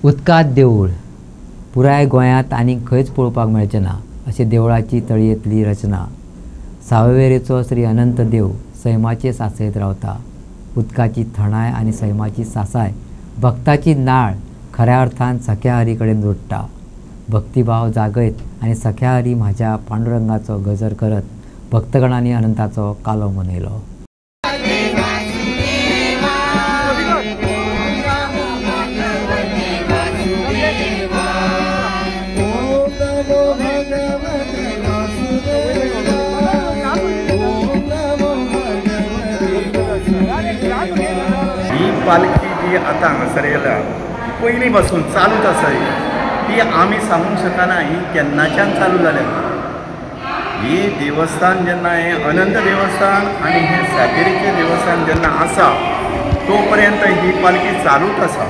उदकांत देवूळ पुराय गोंयांत आनीक खंयच पळोवपाक मेळचें ना अशी देवळाची तळयेंतली रचना। सावयवेरेचो श्री अनंत देव सैमाचे सासयेंत रावता। उदकाची थंडाय आनी सैमाची सासाय भक्ताची नाळ खऱ्या अर्थान सख्या हरी कडेन जोडटा। भक्तिभाव जागयत आनी सख्या हरी म्हाज्या पांडुरंगाचो गजर करत भक्तगणांनी अनंताचो कालो मनयलो। ही पालखी जी आता हांगासर येयला पयलीं पासून चालूच आसा ती आमी सांगूंक शकना ही केन्नाच्यान चालू जाल्या। ही देवस्थान जेन्ना हें अनंत देवस्थान आनी हें सातेरीचें देवस्थान जेन्ना आसा तो पर्यंत ही पालखी चालूच आसा।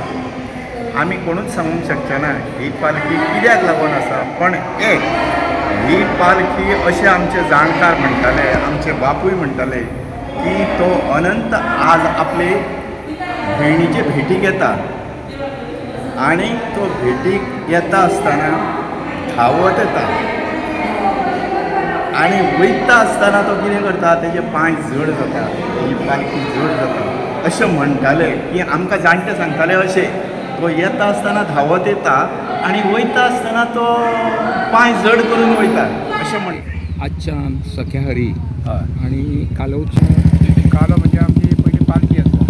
आमी कोणूच सांगूंक शकचे ना ही पालखी कित्याक लागून आसा, पण एक ही पालखी अशें आमचे जाणकार म्हणटाले, आमचे बापूय म्हणटाले की तो अनंत आज आपले भयणीचे भेटीक येता आनी तो भेटीक येता आसतना धांवत येता आनी वयता आसतना तो कितें करता, तेजे पांय जड जाता, ही पालखी जड जाता अशें म्हणटाले की आमकां जाणटे सांगताले अशें तो येता आसतना धांवत येता आनी वयता आसतना तो पांय जड करून वयता अशें म्हणटा। आजच्यान सख्या हरी आणि कालो म्हणजे आमची पहिली पालखी आसा।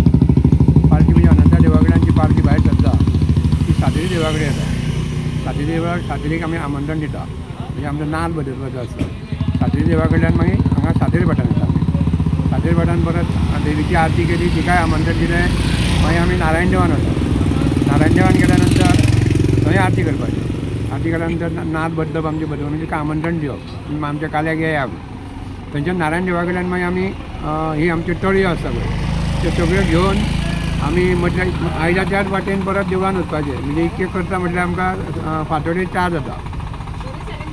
पालखी म्हणजे अनंता देवा कडेन जी पालखी भायर सरता ती सातेरी देवा कडेन येता। सातेरीक आमी आमंत्रण दिता, म्हणजे आमचो नाल बदलपाचो आसता। सातेरी देवा कडल्यान मागीर हांगा सातेरी भटान येता। सातेरी भटान परत देवीची आरती केली, तिकाय आमंत्रण दिलें, मागीर आमी नारायण देवान वता। नारायण देवान गेल्या नंतर थंय आरती करपाची। आरती केल्या नंतर नाद बदलप आमचें बदलून तिका आमंत्रण दिवप, आमच्या काल्याक येया। थंयच्यान नारायण देवा कडल्यान मागीर आमी ही आमच्यो तळयो आसा त्यो सगळ्यो घेवन आमी म्हटल्यार आयल्या त्याच वाटेन परत देवळान वचपाचें। म्हणजे एक करता म्हटल्यार आमकां फांतोडेर 4 जाता,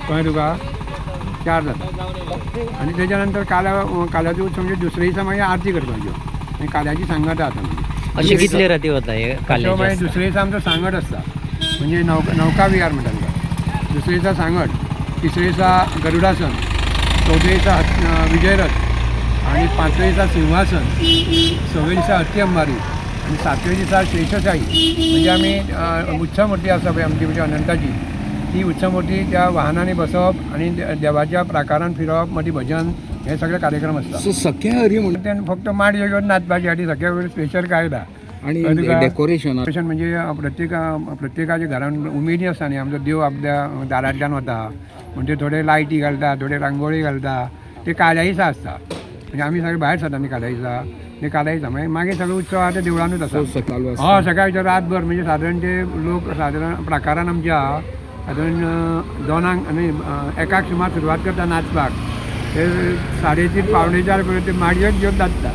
कळ्ळें तुका, 4 जाता। आनी तेच्या नंतर काल्याचो उत्सव म्हणजे दुसरे दिसा मागीर आरती करपाच्यो आनी काल्याची सांगता आतां म्हणजे अशें कितले राती वता हे काल्याचे? मागीर दुसरे दिसा आमचो सांगट आसता, म्हणजे नौका विहार म्हणटा ताका। दुसरे दिसा सांगट, तिसरे दिसा गरुडासन, चौथे दिसा विजयरथ आणि 5वे दिसा सिंहासन, 6वे दिसा हत्ती अंबारी आणि 7वे दिसा शेषशाही। म्हणजे आमी उत्सव मूर्ती आसा पळय आमची म्हणजे अनंताची, ती उत्सव मूर्ती त्या वाहनांनी बसप आणि देवाच्या प्राकारान फिरप, मदीं भजन, हे सगळे कार्यक्रम असतात। सख्या हरी म्हणून तेन्ना फक्त माडयो घेवन नाचपाची साठी सख्या हरी स्पेशल काय ना। आणि डेकोरेशन म्हणजे प्रत्येकाच्या घरान उमेदी आसता न्ही, आमचो देव आपल्या दारांतल्यान वता म्हणजे थोडे लायटी घालता, थोडे रांगोळी घालता, ते काल्या दिसा आसता। म्हणजे आमी सगळे भायर सरता न्ही काल्या दिसा, ते काल्या दिसा मागीर सगळे उत्सव आतां देवळानूच आसा। हय, सकाळच्या रातभर म्हणजे सादारण ते लोक सादारण प्राकारान आमच्या सादारण 2 आनी 1 सुमार सुरवात करता नाचपाक, ते 3:30 पावणे 4 पर्यंत ते माडयो घेवन नाचता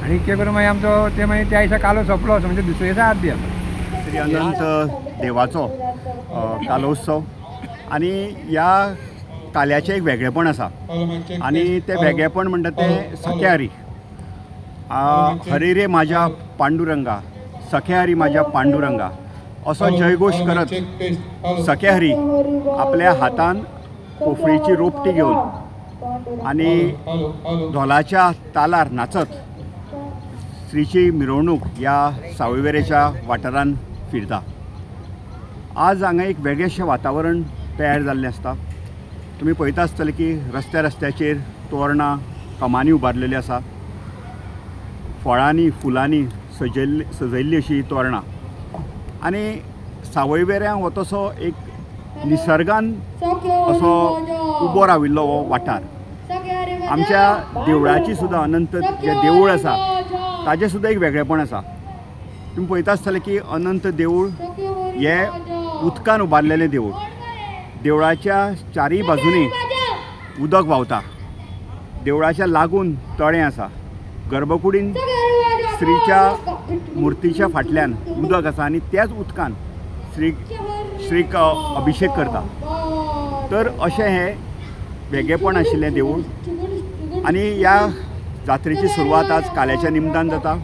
आनी ते करून मागीर आमचो ते मागीर त्या दिसा कालो सोंपलो म्हणजे दुसरे दिसा आरती आसा। श्री अनंत देवाचो कालोत्सव आनी ह्या काल्याचें एक वेगळेपण आसा आनी तें वेगळेपण म्हणटा तें सख्या हरी। हरी रे म्हाज्या पांडुरंगा, सख्या हरी म्हाज्या पांडुरंगा असो जयघोश करत सख्या हरी आपल्या हातान पोफळीची रोपटी घेवन आनी धोलाच्या तालार नाचत श्रीची मिरवणूक ह्या सावयवेरेच्या वाठारान फिरता। आज हांगा एक वेगळेशें वातावरण तयार जाल्लें आसता। तुमी पळयता आसतले की रस्त्याचेर तोरणां, कमानी उबारलेली आसा, फळांनी फुलांनी सजयल्ली अशी तोरणां आनी सावयवेऱ्यां हो तसो एक निसर्गान असो उबो राविल्लो हो वाठार। आमच्या देवळाची सुद्दां अनंत जें देवूळ आसा ताजें सुद्दां एक वेगळेपण आसा। तुमी पळयता आसतलें की अनंत देवूळ हें उदकान उबारलेलें देवूळ। देवळाच्या 4 बाजूनी उदक व्हांवता, देवळाच्या लागून तळें आसा, गर्भकुडीन श्रीच्या मुर्तीच्या फाटल्यान उदक आसा आनी त्याच उदकान श्रीक अभिषेक करता। तर अशें हें वेगळेपण आशिल्लें देवूळ आनी ह्या जात्रेची सुरवात आज काल्याच्या निमतान जाता।